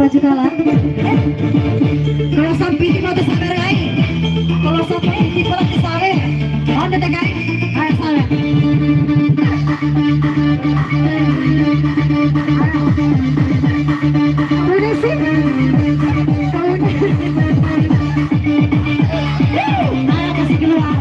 baju kalah. Kalau sampai di motor sabar guys. Kalau sampai di motor sabar. Ada tak guys? Ayo sabar. Udah sih. Ayo kasih keluar.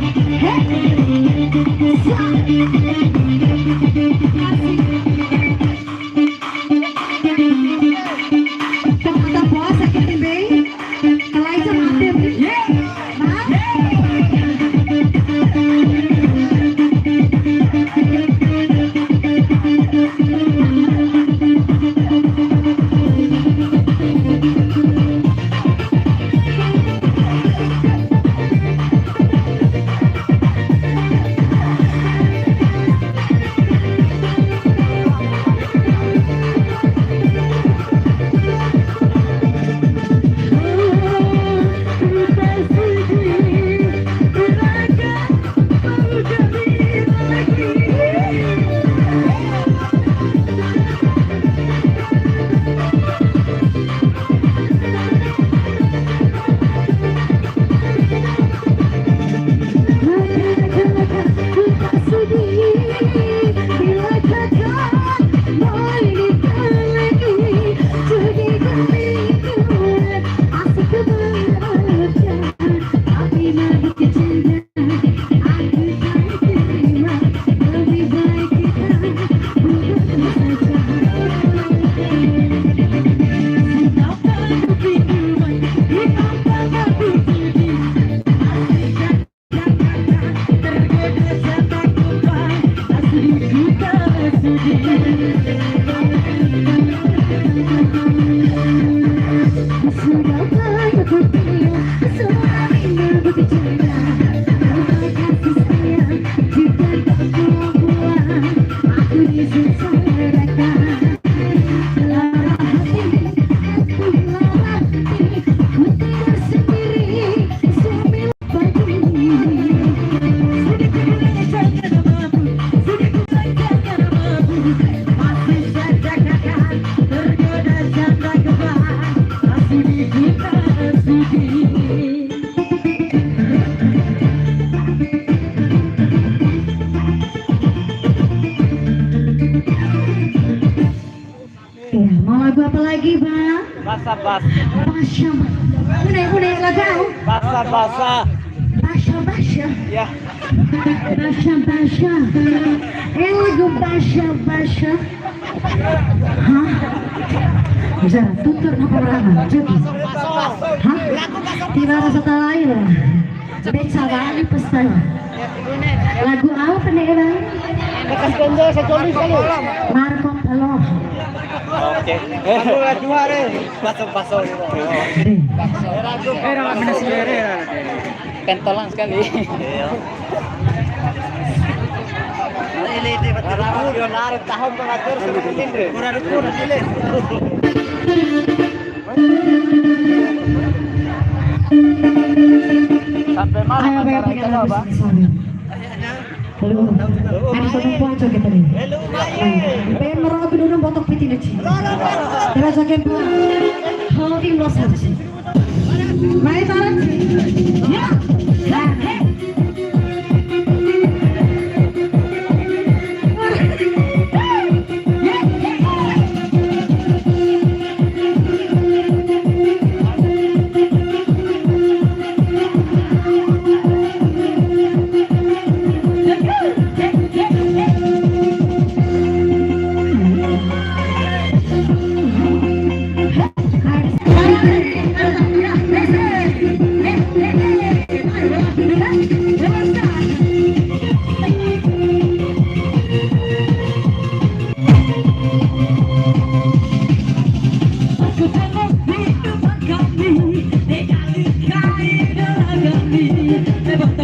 Basa-basa. Unay lagu. Basa-basa. Basha. Ya. Basha. Lagu basha. Hah? Bisa tutur na programa. Jadi. Hah? Tiba rasa lain. Beca bali pesan. Lagu apa nih, Bang? Bekas benda sekolah sekali. Marco Polo. Oke. Lagu are. Baso-baso. Era mana sih era. Pentolan sekali. Ini di batara yo narik tahun pengatur seperti ini. Kurang pilih. Sampai malam acara kita apa? Halo. Ada perempuan joget tadi. Halo, Mai. Ben merokok dulu botok piti neci. Terus joget pula. Holding loss sih. Mai tarik. Ya. Levanta